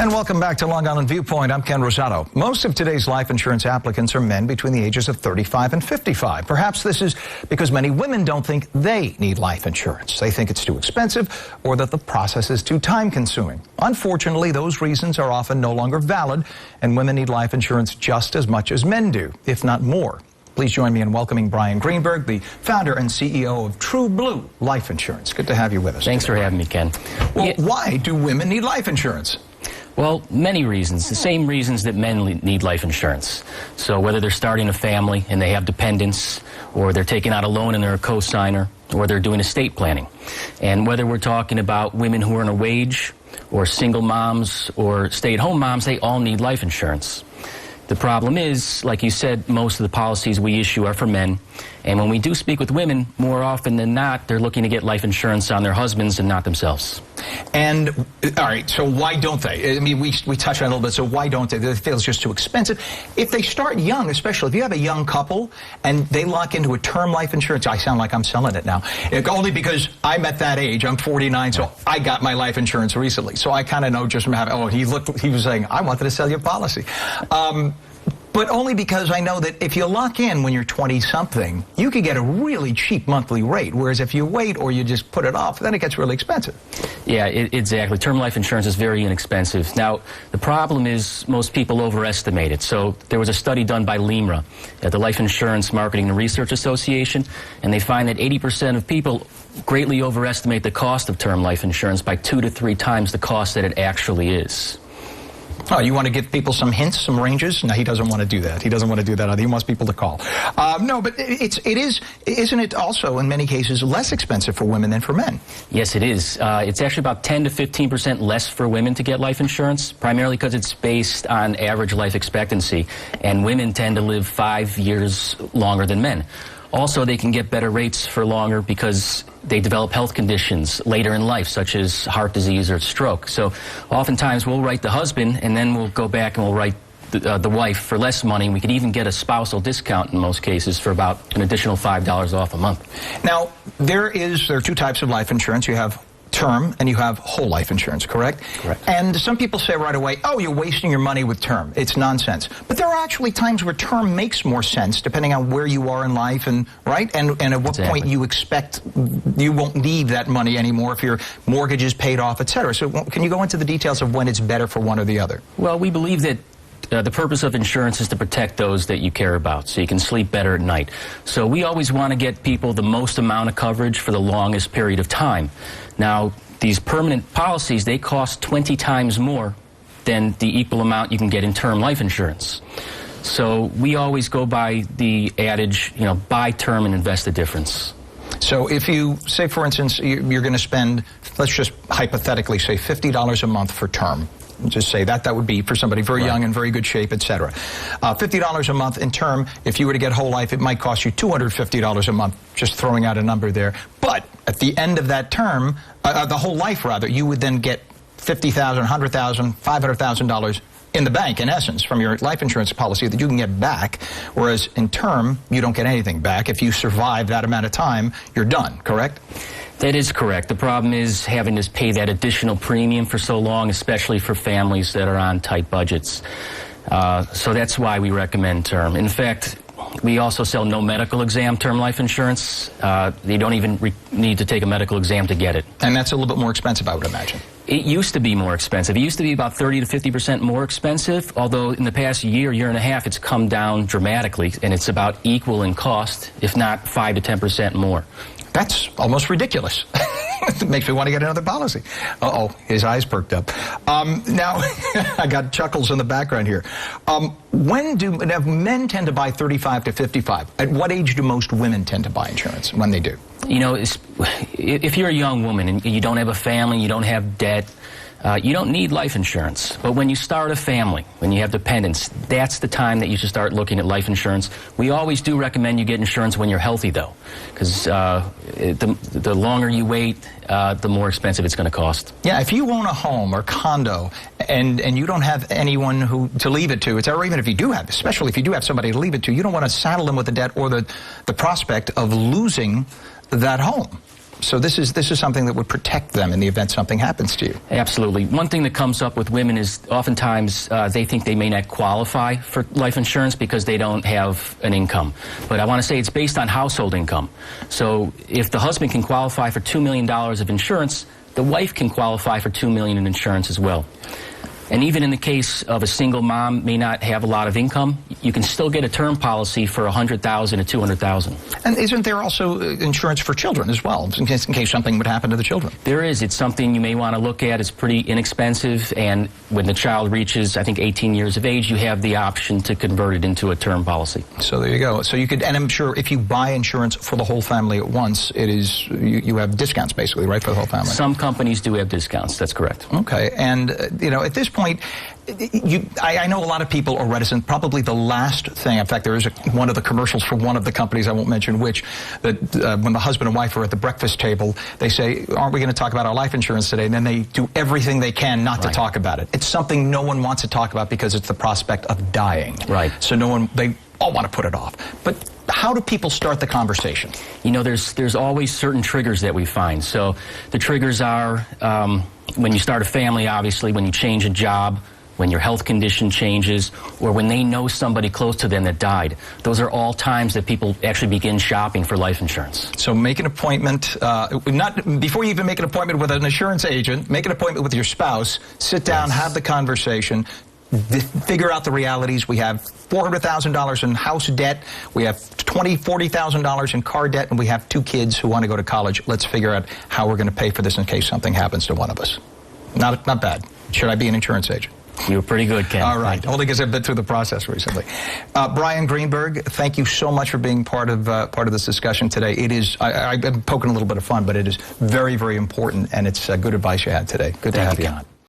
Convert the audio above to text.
And welcome back to Long Island Viewpoint. I'm Ken Rosato. Most of today's life insurance applicants are men between the ages of 35 and 55. Perhaps this is because many women don't think they need life insurance. They think it's too expensive or that the process is too time-consuming. Unfortunately, those reasons are often no longer valid, and women need life insurance just as much as men do, if not more. Please join me in welcoming Brian Greenberg, the founder and CEO of True Blue Life Insurance. Good to have you with us. Thanks for having me, Ken. Well, why do women need life insurance? Well, many reasons, the same reasons that men need life insurance. So whether they're starting a family and they have dependents, or they're taking out a loan and they're a co-signer, or they're doing estate planning. And whether we're talking about women who earn a wage, or single moms, or stay-at-home moms, they all need life insurance. The problem is, like you said, most of the policies we issue are for men. And when we do speak with women, more often than not, they're looking to get life insurance on their husbands and not themselves. And, all right, so why don't they? I mean, we touched on it a little bit, so why don't they? They feel it's just too expensive. If they start young, especially if you have a young couple and they lock into a term life insurance, I sound like I'm selling it now. Only because I'm at that age, I'm 49, so I got my life insurance recently. So I kind of know just from having, he was saying, I wanted to sell you a policy. But only because I know that if you lock in when you're 20-something, you could get a really cheap monthly rate, whereas if you wait or you just put it off, then it gets really expensive. Yeah, exactly. Term life insurance is very inexpensive. Now, the problem is most people overestimate it. So there was a study done by LIMRA, the Life Insurance Marketing and Research Association, and they find that 80% of people greatly overestimate the cost of term life insurance by 2 to 3 times the cost that it actually is. Oh, you want to give people some hints, some ranges? No, he doesn't want to do that. He doesn't want to do that either. He wants people to call. No, but isn't it also, in many cases, less expensive for women than for men? Yes, it is. It's actually about 10 to 15% less for women to get life insurance, primarily because it's based on average life expectancy, and women tend to live 5 years longer than men. Also, they can get better rates for longer because they develop health conditions later in life, such as heart disease or stroke. So oftentimes we'll write the husband, and then we'll go back and we'll write the wife for less money. We could even get a spousal discount in most cases for about an additional $5 off a month. Now, there are 2 types of life insurance. You have term and you have whole life insurance, correct? Correct. And some people say right away, oh, you're wasting your money with term. It's nonsense. But there are actually times where term makes more sense depending on where you are in life and at what point you expect you won't need that money anymore if your mortgage is paid off, etc. So can you go into the details of when it's better for one or the other? Well, we believe that the purpose of insurance is to protect those that you care about, so you can sleep better at night. So we always want to get people the most amount of coverage for the longest period of time. Now, these permanent policies, they cost 20 times more than the equal amount you can get in term life insurance. So we always go by the adage, buy term and invest the difference. So if you say, for instance, you're going to spend, let's just hypothetically say $50 a month for term. Just say that would be for somebody very young and very good shape, etc. $50 a month in term. If you were to get whole life, it might cost you $250 a month, just throwing out a number there. But at the end of that term, the whole life rather, you would then get $50,000, $100,000, $500,000 in the bank, in essence, from your life insurance policy that you can get back, whereas in term, you don't get anything back. If you survive that amount of time, you're done, correct? That is correct. The problem is having to pay that additional premium for so long, especially for families that are on tight budgets. So that's why we recommend term. In fact, we also sell no medical exam term life insurance. You don't even need to take a medical exam to get it. And that's a little bit more expensive, I would imagine. It used to be more expensive. It used to be about 30 to 50% more expensive, although in the past year and a half, it's come down dramatically, and it's about equal in cost, if not 5 to 10% more. That's almost ridiculous. It makes me want to get another policy. Uh-oh, his eyes perked up. Now, I got chuckles in the background here. Now, men tend to buy 35 to 55. At what age do most women tend to buy insurance, when they do? If you're a young woman and you don't have a family, you don't have debt, you don't need life insurance. But when you start a family, when you have dependents, that's the time that you should start looking at life insurance. We always do recommend you get insurance when you're healthy, though, because the longer you wait, the more expensive it's going to cost. Yeah, if you own a home or condo and you don't have anyone to leave it to, or even if you do have, especially if you do have somebody to leave it to, you don't want to saddle them with the debt or the prospect of losing that home. So this is something that would protect them in the event something happens to you. Absolutely. One thing that comes up with women is oftentimes they think they may not qualify for life insurance because they don't have an income. But I want to say it's based on household income. So if the husband can qualify for $2 million of insurance, the wife can qualify for $2 million in insurance as well. And even in the case of a single mom may not have a lot of income, you can still get a term policy for $100,000 to $200,000. And isn't there also insurance for children as well, in case something would happen to the children? There is. It's something you may want to look at. It's pretty inexpensive, and when the child reaches, I think, 18 years of age, you have the option to convert it into a term policy. So there you go. So you could, and I'm sure if you buy insurance for the whole family at once, it is you have discounts basically, right, for the whole family? Some companies do have discounts. That's correct. Okay, and at this point, I know a lot of people are reticent. Probably the last thing, in fact, there is one of the commercials for one of the companies, I won't mention which, that when the husband and wife are at the breakfast table, they say, aren't we going to talk about our life insurance today? And then they do everything they can not to talk about it. It's something no one wants to talk about because it's the prospect of dying. Right. So they all want to put it off. But how do people start the conversation? There's always certain triggers that we find. So the triggers are when you start a family, obviously, when you change a job, when your health condition changes, or when they know somebody close to them that died. Those are all times that people actually begin shopping for life insurance. So make an appointment, before you even make an appointment with an insurance agent, make an appointment with your spouse, sit down, have the conversation, figure out the realities. We have $400,000 in house debt, we have $20,000, $40,000 in car debt, and we have 2 kids who want to go to college. Let's figure out how we're going to pay for this in case something happens to one of us. Not bad. Should I be an insurance agent? You were pretty good, Ken. All right. Only because I've been through the process recently. Brian Greenberg, thank you so much for being part of this discussion today. It is, I've been poking a little bit of fun, but it is very, very important, and it's good advice you had today. Good to have you on.